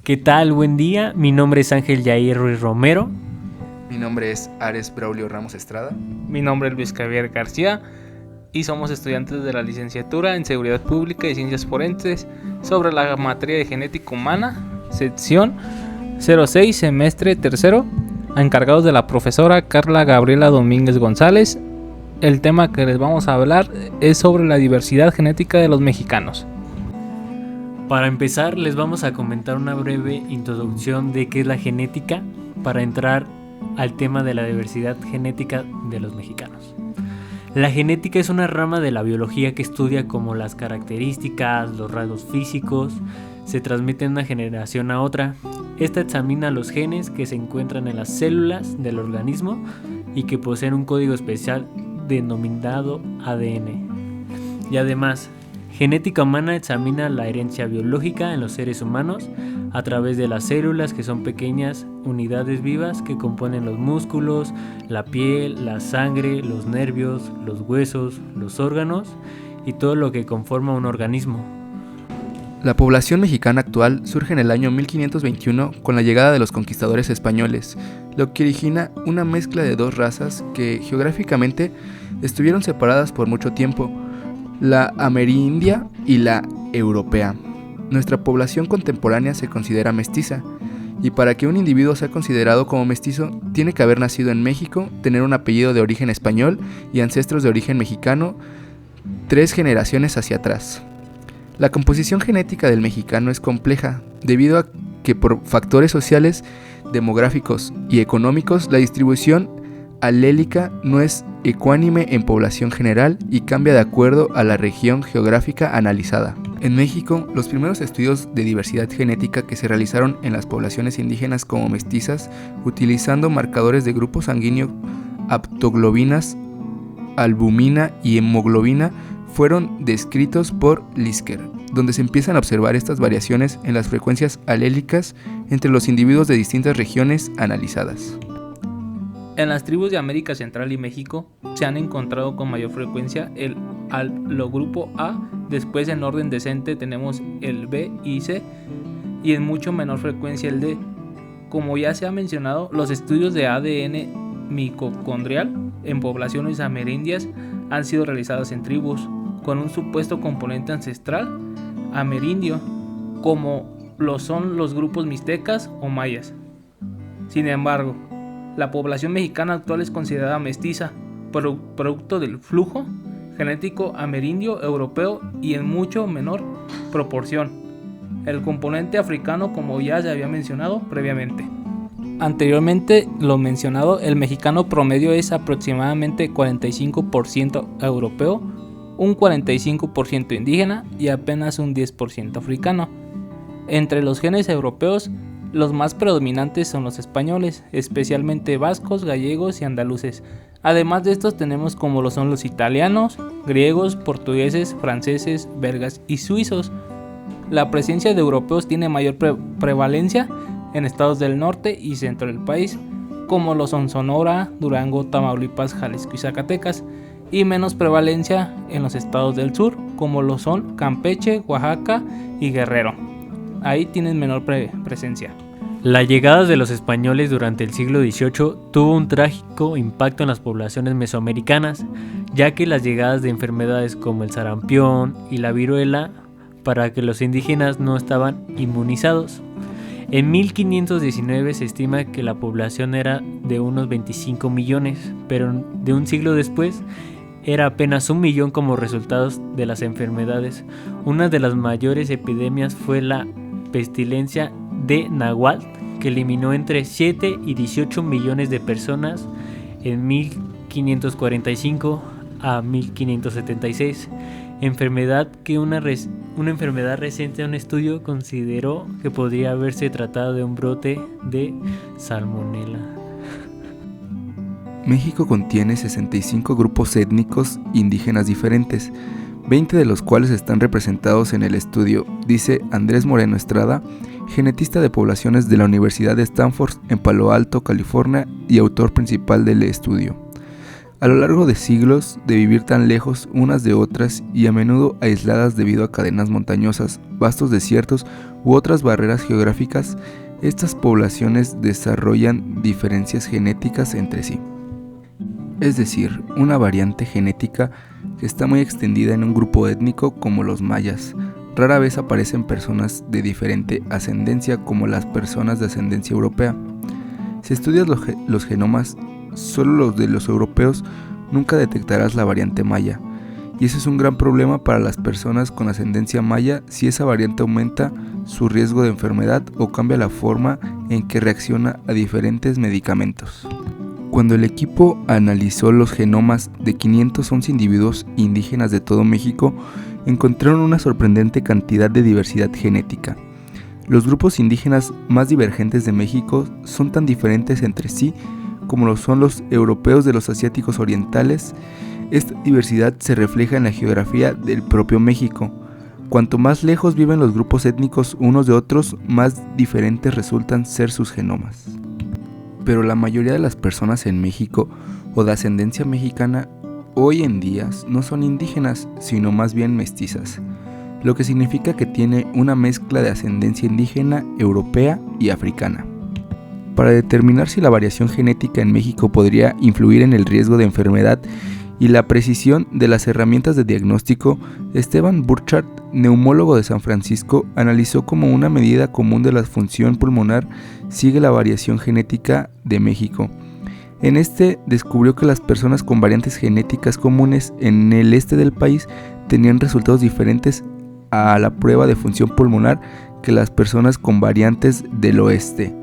¿Qué tal? Buen día, mi nombre es Ángel Yair Ruiz Romero. Mi nombre es Ares Braulio Ramos Estrada. Mi nombre es Luis Javier García y somos estudiantes de la licenciatura en Seguridad Pública y Ciencias Forenses sobre la materia de Genética Humana, sección 06, semestre tercero, encargados de la profesora Carla Gabriela Domínguez González. El tema que les vamos a hablar es sobre la diversidad genética de los mexicanos. Para empezar, les vamos a comentar una breve introducción de qué es la genética para entrar al tema de la diversidad genética de los mexicanos. La genética es una rama de la biología que estudia cómo las características, los rasgos físicos se transmiten de una generación a otra. Esta examina los genes que se encuentran en las células del organismo y que poseen un código especial denominado ADN. Y además, genética humana examina la herencia biológica en los seres humanos a través de las células, que son pequeñas unidades vivas que componen los músculos, la piel, la sangre, los nervios, los huesos, los órganos y todo lo que conforma un organismo. La población mexicana actual surge en el año 1521 con la llegada de los conquistadores españoles, lo que origina una mezcla de dos razas que geográficamente estuvieron separadas por mucho tiempo, la amerindia y la europea. Nuestra población contemporánea se considera mestiza, y para que un individuo sea considerado como mestizo, tiene que haber nacido en México, tener un apellido de origen español y ancestros de origen mexicano 3 generaciones hacia atrás. La composición genética del mexicano es compleja, debido a que por factores sociales, demográficos y económicos, la distribución alélica no es ecuánime en población general y cambia de acuerdo a la región geográfica analizada. En México, los primeros estudios de diversidad genética que se realizaron en las poblaciones indígenas como mestizas, utilizando marcadores de grupo sanguíneo, haptoglobinas, albumina y hemoglobina, fueron descritos por Lisker, donde se empiezan a observar estas variaciones en las frecuencias alélicas entre los individuos de distintas regiones analizadas. En las tribus de América Central y México se han encontrado con mayor frecuencia el haplogrupo A, después en orden descendente tenemos el B y C y en mucho menor frecuencia el D. Como ya se ha mencionado, los estudios de ADN mitocondrial en poblaciones amerindias han sido realizados en tribus con un supuesto componente ancestral amerindio, como lo son los grupos mixtecas o mayas. Sin embargo, la población mexicana actual es considerada mestiza, producto del flujo genético amerindio europeo y en mucho menor proporción el componente africano, como ya se había mencionado previamente. Anteriormente lo mencionado, el mexicano promedio es aproximadamente 45% europeo, un 45% indígena y apenas un 10% africano. Entre los genes europeos, los más predominantes son los españoles, especialmente vascos, gallegos y andaluces. Además de estos tenemos como lo son los italianos, griegos, portugueses, franceses, belgas y suizos. La presencia de europeos tiene mayor prevalencia en estados del norte y centro del país, como lo son Sonora, Durango, Tamaulipas, Jalisco y Zacatecas, y menos prevalencia en los estados del sur, como lo son Campeche, Oaxaca y Guerrero. Ahí tienen menor presencia. La llegada de los españoles durante el siglo XVIII tuvo un trágico impacto en las poblaciones mesoamericanas, ya que las llegadas de enfermedades como el sarampión y la viruela para que los indígenas no estaban inmunizados. En 1519 se estima que la población era de unos 25 millones, pero de un siglo después era apenas 1 millón como resultado de las enfermedades. Una de las mayores epidemias fue la pestilencia de Nahuatl, que eliminó entre 7 y 18 millones de personas en 1545 a 1576, enfermedad que una enfermedad reciente de un estudio consideró que podría haberse tratado de un brote de salmonela. México contiene 65 grupos étnicos indígenas diferentes, 20 de los cuales están representados en el estudio, dice Andrés Moreno Estrada, genetista de poblaciones de la Universidad de Stanford en Palo Alto, California, y autor principal del estudio. A lo largo de siglos de vivir tan lejos unas de otras y a menudo aisladas debido a cadenas montañosas, vastos desiertos u otras barreras geográficas, estas poblaciones desarrollan diferencias genéticas entre sí. Es decir, una variante genética que está muy extendida en un grupo étnico como los mayas. Rara vez aparecen personas de diferente ascendencia como las personas de ascendencia europea. Si estudias los genomas, solo los de los europeos, nunca detectarás la variante maya. Y ese es un gran problema para las personas con ascendencia maya si esa variante aumenta su riesgo de enfermedad o cambia la forma en que reacciona a diferentes medicamentos. Cuando el equipo analizó los genomas de 511 individuos indígenas de todo México, encontraron una sorprendente cantidad de diversidad genética. Los grupos indígenas más divergentes de México son tan diferentes entre sí como lo son los europeos de los asiáticos orientales. Esta diversidad se refleja en la geografía del propio México. Cuanto más lejos viven los grupos étnicos unos de otros, más diferentes resultan ser sus genomas. Pero la mayoría de las personas en México o de ascendencia mexicana hoy en día no son indígenas, sino más bien mestizas, lo que significa que tiene una mezcla de ascendencia indígena, europea y africana. Para determinar si la variación genética en México podría influir en el riesgo de enfermedad y la precisión de las herramientas de diagnóstico, Esteban Burchard, neumólogo de San Francisco, analizó cómo una medida común de la función pulmonar sigue la variación genética de México. En este descubrió que las personas con variantes genéticas comunes en el este del país tenían resultados diferentes a la prueba de función pulmonar que las personas con variantes del oeste.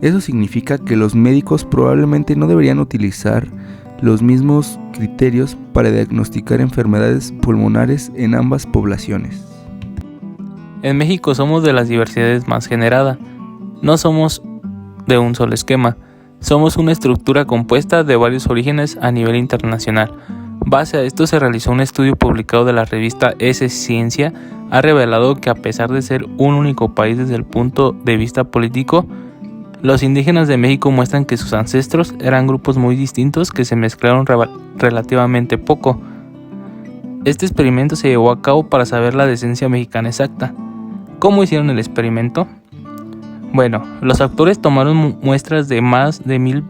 Eso significa que los médicos probablemente no deberían utilizar los mismos criterios para diagnosticar enfermedades pulmonares en ambas poblaciones. En México somos de las diversidades más generada. No somos de un solo esquema. Somos una estructura compuesta de varios orígenes a nivel internacional. Base a esto se realizó un estudio publicado de la revista S-Ciencia. Ha revelado que a pesar de ser un único país desde el punto de vista político, los indígenas de México muestran que sus ancestros eran grupos muy distintos que se mezclaron relativamente poco. Este experimento se llevó a cabo para saber la descendencia mexicana exacta. ¿Cómo hicieron el experimento? Bueno, los autores tomaron muestras de más de 1000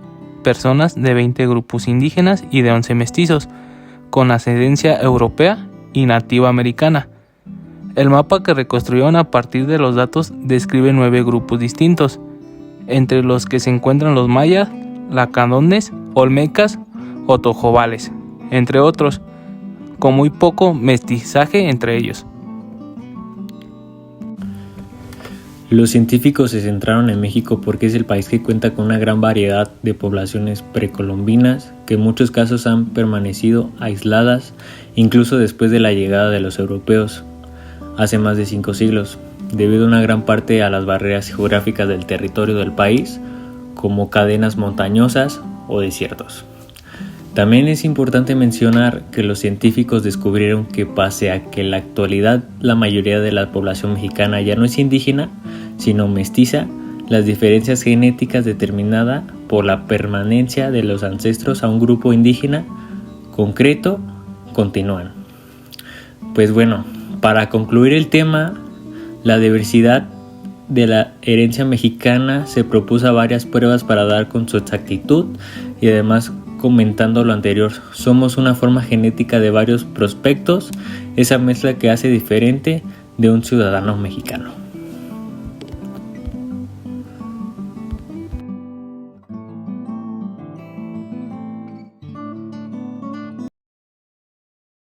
personas de 20 grupos indígenas y de 11 mestizos, con ascendencia europea y nativa americana. El mapa que reconstruyeron a partir de los datos describe 9 grupos distintos, entre los que se encuentran los mayas, lacadones, olmecas o tojobales, entre otros, con muy poco mestizaje entre ellos. Los científicos se centraron en México porque es el país que cuenta con una gran variedad de poblaciones precolombinas que en muchos casos han permanecido aisladas incluso después de la llegada de los europeos hace más de 5 siglos, debido a una gran parte a las barreras geográficas del territorio del país, como cadenas montañosas o desiertos. También es importante mencionar que los científicos descubrieron que pese a que en la actualidad la mayoría de la población mexicana ya no es indígena, sino mestiza, las diferencias genéticas determinadas por la permanencia de los ancestros a un grupo indígena concreto continúan. Pues bueno, para concluir el tema, la diversidad de la herencia mexicana se propuso varias pruebas para dar con su exactitud y además, comentando lo anterior, somos una forma genética de varios prospectos, esa mezcla que hace diferente de un ciudadano mexicano.